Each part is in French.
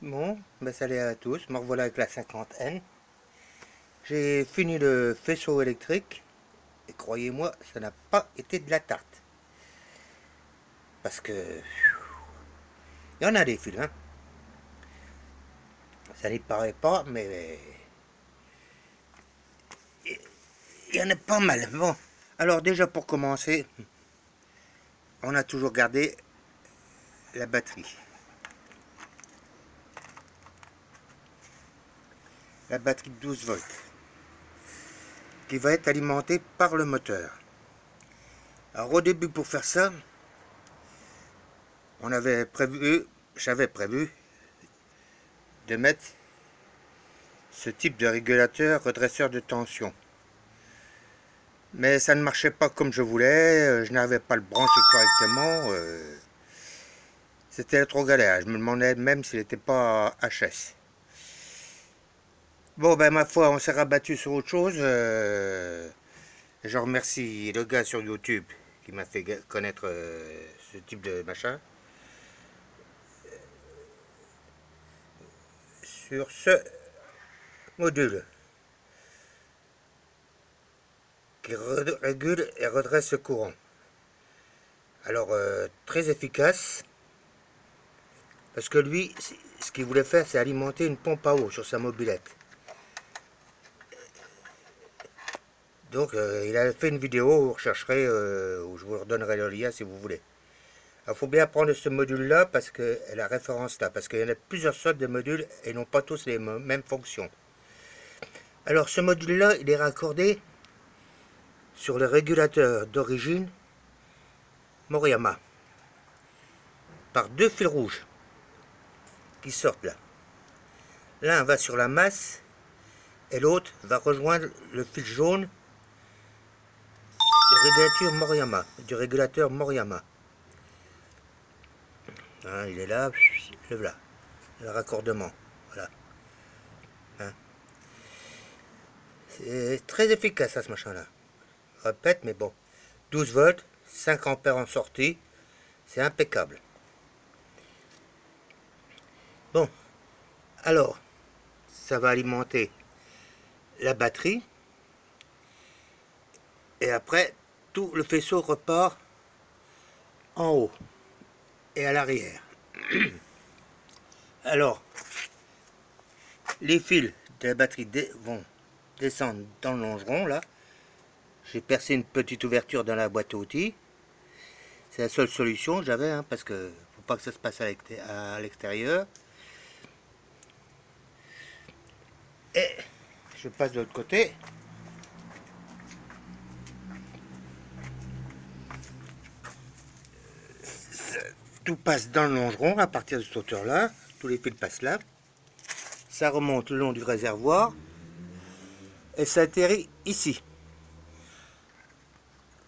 Bon, ben salut à tous, me revoilà avec la 50N. J'ai fini le faisceau électrique et croyez-moi, ça n'a pas été de la tarte. Parce que il y en a des fils, hein. Ça n'y paraît pas, mais il y en a pas mal. Bon, alors déjà pour commencer, on a toujours gardé la batterie. La batterie de 12 volts qui va être alimentée par le moteur. Alors au début pour faire ça, j'avais prévu de mettre ce type de régulateur redresseur de tension. Mais ça ne marchait pas comme je voulais, je n'avais pas le branché correctement, c'était trop galère, je me demandais même s'il n'était pas HS. Bon ben ma foi, on s'est rabattu sur autre chose, je remercie le gars sur YouTube qui m'a fait connaître ce type de machin. Sur ce module qui régule et redresse le courant. Alors très efficace, parce que lui, ce qu'il voulait faire, c'est alimenter une pompe à eau sur sa mobilette. Donc il a fait une vidéo, vous rechercherez, où je vous redonnerai le lien si vous voulez. Il faut bien prendre ce module-là, parce que la référence là, parce qu'il y en a plusieurs sortes de modules et n'ont pas tous les mêmes fonctions. Alors ce module-là, il est raccordé sur le régulateur d'origine Moriyama par deux fils rouges qui sortent là. L'un va sur la masse et l'autre va rejoindre le fil jaune du régulateur Moriyama. Hein, il est là, le voilà, le raccordement, voilà. Hein. C'est très efficace à ce machin-là. Je répète, mais bon, 12 volts, 5 ampères en sortie, c'est impeccable. Bon, alors, ça va alimenter la batterie, et après, tout le faisceau repart en haut et à l'arrière. Alors, les fils de la batterie vont descendre dans le longeron, là. J'ai percé une petite ouverture dans la boîte à outils. C'est la seule solution que j'avais, hein, parce que faut pas que ça se passe à l'extérieur. Et je passe de l'autre côté. Tout passe dans le longeron à partir de cette hauteur-là. Tous les fils passent là. Ça remonte le long du réservoir. Et ça atterrit ici.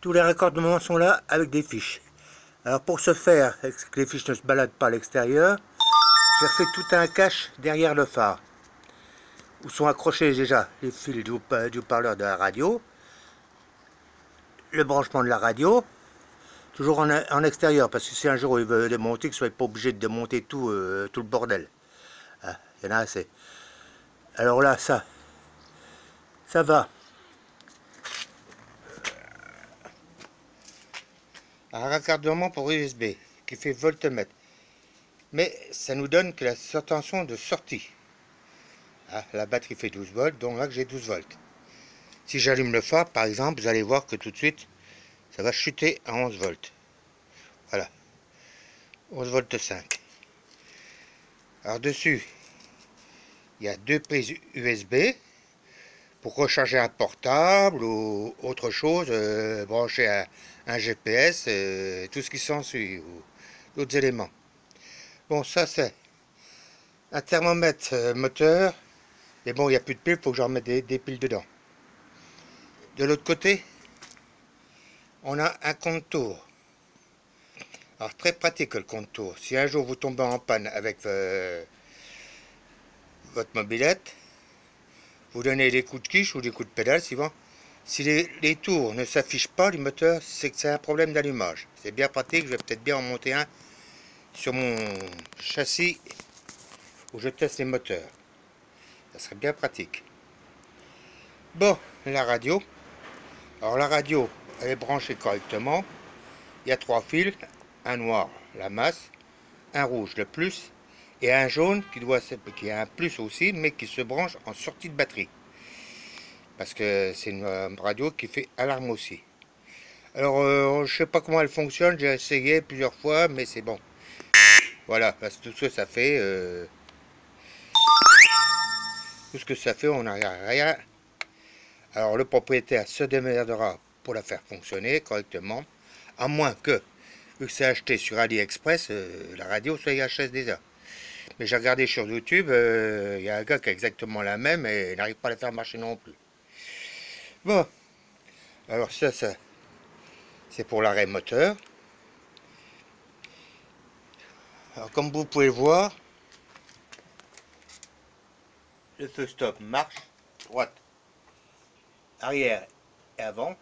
Tous les raccordements sont là avec des fiches. Alors pour ce faire, que les fiches ne se baladent pas à l'extérieur, j'ai refait tout un cache derrière le phare, où sont accrochés déjà les fils du haut-parleur de la radio, le branchement de la radio, toujours en extérieur, parce que si un jour il veut démonter, qu'il ne soit pas obligé de démonter tout le bordel. Ah, il y en a assez. Alors là, ça va. Un raccordement pour USB, qui fait voltmètre. Mais ça nous donne que la tension de sortie. Ah, la batterie fait 12 volts, donc là j'ai 12 volts. Si j'allume le phare, par exemple, vous allez voir que tout de suite, ça va chuter à 11 volts. Voilà. 11 volts 5. Alors dessus, il y a deux prises USB pour recharger un portable ou autre chose, brancher un GPS, tout ce qui s'ensuit, ou d'autres éléments. Bon, ça c'est un thermomètre moteur, mais bon, il n'y a plus de piles, il faut que j'en remette des piles dedans. De l'autre côté, on a un compte-tours. Alors très pratique le compte-tours. Si un jour vous tombez en panne avec votre mobilette, vous donnez des coups de quiche ou des coups de pédale suivant. Si les tours ne s'affichent pas du moteur, c'est que c'est un problème d'allumage. C'est bien pratique, je vais peut-être bien en monter un sur mon châssis où je teste les moteurs. Ça serait bien pratique. Bon, la radio. Alors la radio, elle est branchée correctement. Il y a 3 fils, un noir, la masse, un rouge, le plus, et un jaune qui a un plus aussi, mais qui se branche en sortie de batterie. Parce que c'est une radio qui fait alarme aussi. Alors, je sais pas comment elle fonctionne, j'ai essayé plusieurs fois, mais c'est bon. Voilà, c'est tout ce que ça fait. Tout ce que ça fait, on n'arrive à rien. Alors, le propriétaire se démerdera pour la faire fonctionner correctement, à moins que, vu que c'est acheté sur AliExpress, la radio soit IHS déjà. Mais j'ai regardé sur YouTube, il y a un gars qui a exactement la même et il n'arrive pas à la faire marcher non plus. Bon, alors ça c'est pour l'arrêt moteur. Alors comme vous pouvez le voir, le feu stop marche, droite, arrière et avant.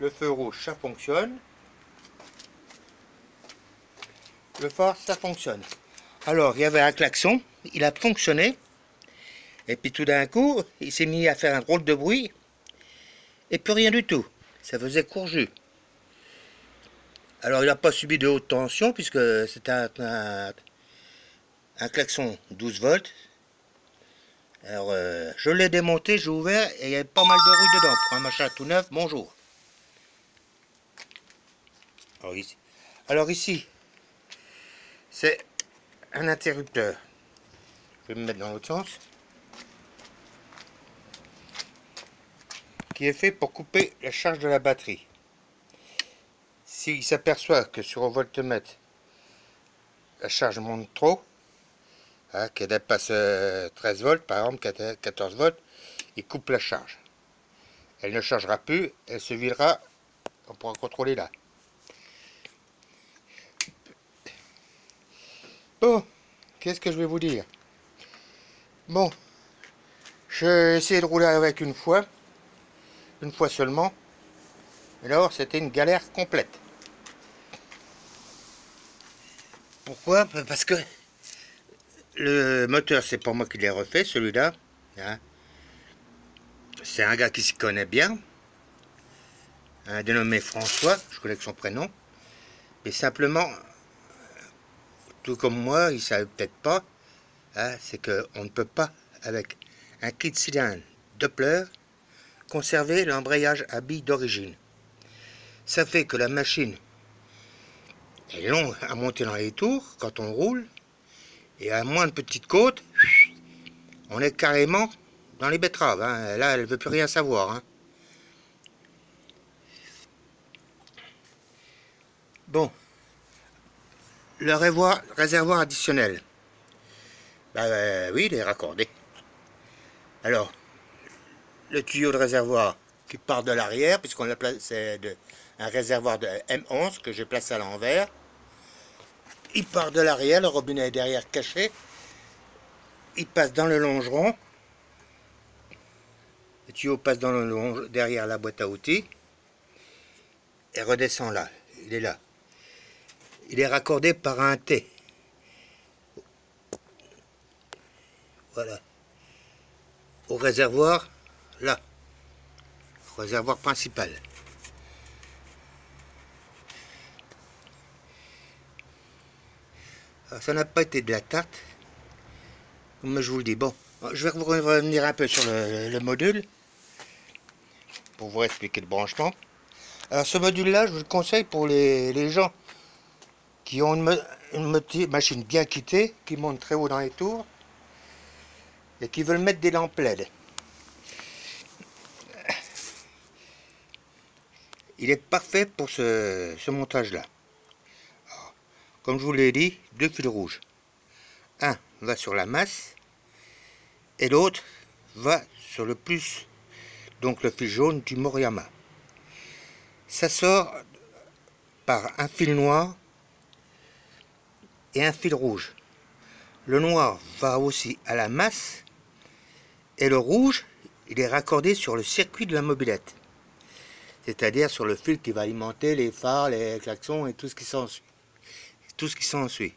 Le feu rouge, ça fonctionne. Le phare, ça fonctionne. Alors, il y avait un klaxon, il a fonctionné. Et puis tout d'un coup, il s'est mis à faire un drôle de bruit. Et plus rien du tout. Ça faisait courju. Alors, il n'a pas subi de haute tension, puisque c'était un klaxon 12 volts. Alors, je l'ai démonté, j'ai ouvert, et il y avait pas mal de rouille dedans. Pour un machin tout neuf, bonjour. Alors ici, c'est un interrupteur. Je vais me mettre dans l'autre sens. Qui est fait pour couper la charge de la batterie. S'il s'aperçoit que sur un voltmètre, la charge monte trop, hein, qu'elle dépasse 13 volts, par exemple 14 volts, il coupe la charge. Elle ne chargera plus, elle se videra, on pourra contrôler là. Bon, qu'est-ce que je vais vous dire? Bon, j'ai essayé de rouler avec une fois seulement, et alors c'était une galère complète. Pourquoi? Parce que le moteur, c'est pas moi qui l'ai refait, celui-là. Hein. C'est un gars qui s'y connaît bien, un dénommé François, je connais que son prénom, mais simplement, tout comme moi, il ne savait peut-être pas, hein, c'est qu'on ne peut pas, avec un kit cylindre Doppler, conserver l'embrayage à billes d'origine. Ça fait que la machine est longue à monter dans les tours quand on roule, et à moins de petites côtes, on est carrément dans les betteraves. Hein. Là, elle ne veut plus rien savoir. Hein. Bon, le réservoir additionnel. Oui, il est raccordé. Alors, le tuyau de réservoir qui part de l'arrière, puisqu'on l'a placé un réservoir de M11 que j'ai placé à l'envers. Il part de l'arrière, le robinet est derrière caché. Il passe dans le longeron. Le tuyau passe derrière la boîte à outils. Et redescend là. Il est là. Il est raccordé par un T. Voilà. Au réservoir, là. Réservoir principal. Alors, ça n'a pas été de la tarte, comme je vous le dis. Bon, je vais revenir un peu sur le module pour vous expliquer le branchement. Alors ce module-là, je vous le conseille pour les gens qui ont une machine bien kitée, qui monte très haut dans les tours et qui veulent mettre des lampes LED. Il est parfait pour ce montage-là. Comme je vous l'ai dit, 2 fils rouges. Un va sur la masse et l'autre va sur le plus, donc le fil jaune du Moriyama. Ça sort par un fil noir et un fil rouge. Le noir va aussi à la masse et le rouge, il est raccordé sur le circuit de la mobilette. c'est-à-dire sur le fil qui va alimenter les phares, les klaxons et tout ce qui s'ensuit. Tout ce qui s'ensuit.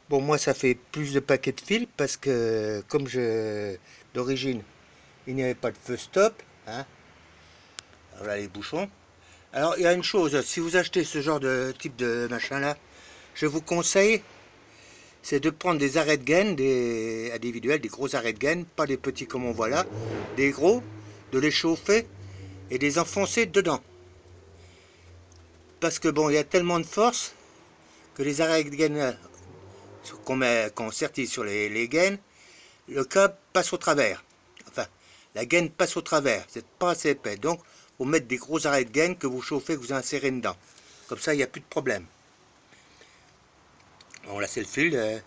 Bon, moi ça fait plus de paquets de fils parce que comme d'origine il n'y avait pas de feu stop, hein. Voilà les bouchons. Alors il y a une chose, si vous achetez ce genre de type de machin là, je vous conseille, c'est de prendre des arrêts de gaine, des individuels, des gros arrêts de gaine, pas des petits comme on voit là, des gros, de les chauffer et de les enfoncer dedans. Parce que bon, il y a tellement de force que les arrêts de gaine qu'on sertit sur les gaines, le câble passe au travers. Enfin, la gaine passe au travers, c'est pas assez épais. Donc, vous mettez des gros arrêts de gaine que vous chauffez, que vous insérez dedans. Comme ça, il n'y a plus de problème. Bon, là, c'est le fil.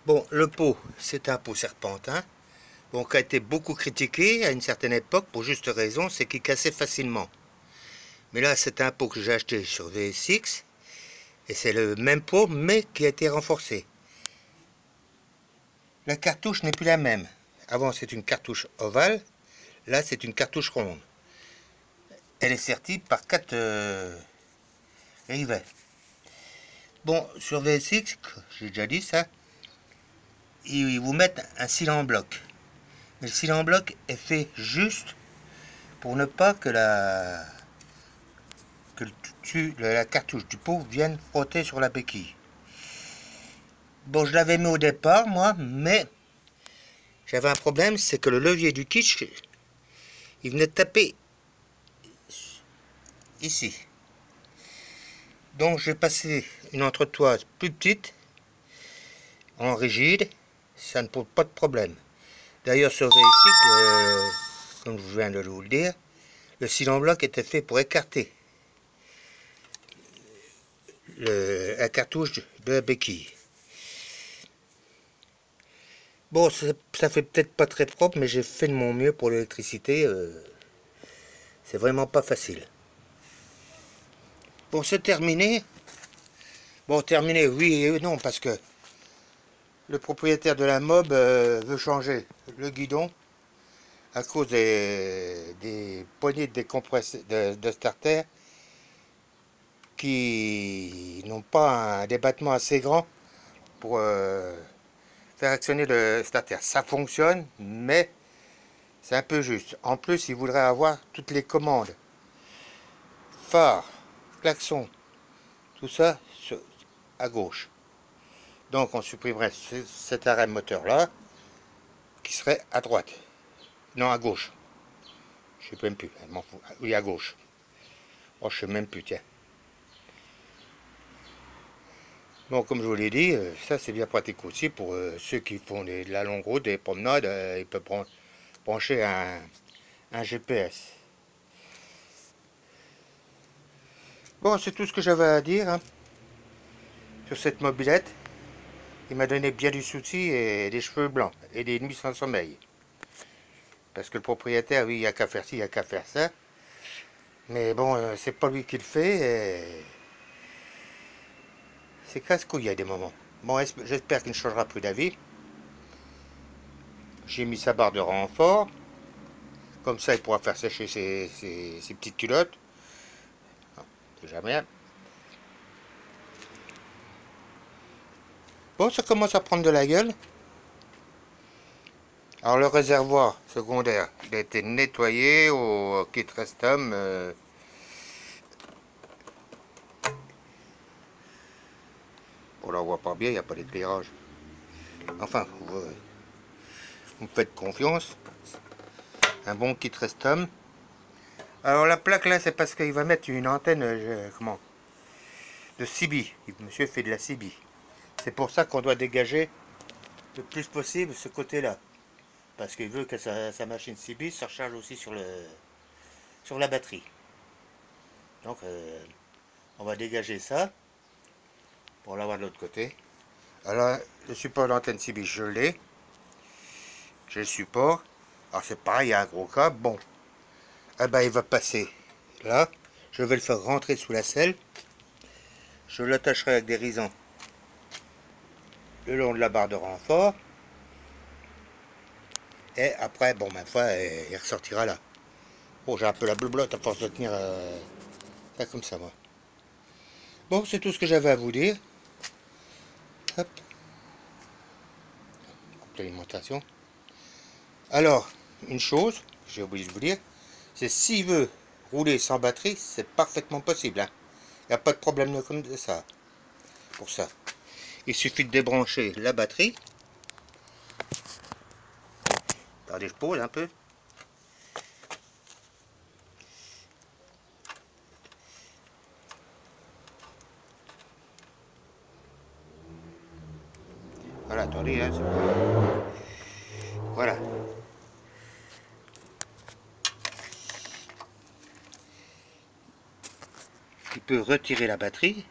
Bon, le pot, c'est un pot serpentin. Bon, qui a été beaucoup critiqué à une certaine époque, pour juste raison, c'est qu'il cassait facilement. Mais là, c'est un pot que j'ai acheté sur VSX, et c'est le même pot, mais qui a été renforcé. La cartouche n'est plus la même. Avant, c'est une cartouche ovale, là, c'est une cartouche ronde. Elle est sertie par 4 rivets. Bon, sur VSX, j'ai déjà dit ça, ils vous mettent un cil en bloc. Mais le cil en bloc est fait juste pour ne pas que la cartouche du pot vienne frotter sur la béquille. Bon, je l'avais mis au départ, moi, mais j'avais un problème, c'est que le levier du kitsch, il venait de taper ici. Donc j'ai passé une entretoise plus petite, en rigide, ça ne pose pas de problème. D'ailleurs, sur VSX, comme je viens de vous le dire, le cil en bloc était fait pour écarter la cartouche de la béquille. Bon, ça fait peut-être pas très propre, mais j'ai fait de mon mieux pour l'électricité. C'est vraiment pas facile. Bon, c'est terminé. Bon, terminé, oui et non, parce que le propriétaire de la mob veut changer le guidon à cause des poignées de starter qui n'ont pas un débattement assez grand pour faire actionner le starter. Ça fonctionne, mais c'est un peu juste. En plus, il voudrait avoir toutes les commandes. Phare, klaxon, tout ça à gauche. Donc on supprimerait cet arrêt moteur là, qui serait à droite. Non, à gauche. Je sais même plus. Oui, à gauche. Oh, je sais même plus, tiens. Bon, comme je vous l'ai dit, ça c'est bien pratique aussi pour ceux qui font de la longue route, des promenades. Ils peuvent brancher un GPS. Bon, c'est tout ce que j'avais à dire hein, sur cette mobilette. Il m'a donné bien du souci et des cheveux blancs et des nuits sans sommeil. Parce que le propriétaire, oui, il n'y a qu'à faire ci, il n'y a qu'à faire ça. Mais bon, c'est pas lui qui le fait. C'est casse-couille à des moments. Bon, j'espère qu'il ne changera plus d'avis. J'ai mis sa barre de renfort. Comme ça, il pourra faire sécher ses petites culottes. C'est jamais. Bon, ça commence à prendre de la gueule. Alors, le réservoir secondaire, il a été nettoyé au kit Restom. On ne voit pas bien, il n'y a pas d'éclairage. Enfin, vous me faites confiance. Un bon kit Restom. Alors la plaque là, c'est parce qu'il va mettre une antenne de CB. Monsieur fait de la CB. C'est pour ça qu'on doit dégager le plus possible ce côté-là. Parce qu'il veut que sa machine CB se recharge aussi sur la batterie. Donc on va dégager ça pour l'avoir de l'autre côté. Alors le support d'antenne CB, je l'ai. J'ai le support. Alors c'est pareil, il y a un gros câble. Bon, eh ben, il va passer là. Je vais le faire rentrer sous la selle. Je l'attacherai avec des risons le long de la barre de renfort. Et après, bon, ma foi, il ressortira là. Oh, j'ai un peu la bleu-blotte à force de tenir ça comme ça, moi. Bon, c'est tout ce que j'avais à vous dire. Hop. Coupe l'alimentation. Alors, une chose, j'ai oublié de vous dire, c'est s'il veut rouler sans batterie, c'est parfaitement possible. Hein. Il n'y a pas de problème comme ça. Pour ça, il suffit de débrancher la batterie. Attendez, je pose un peu. Voilà, attendez, hein, voilà. Il peut retirer la batterie.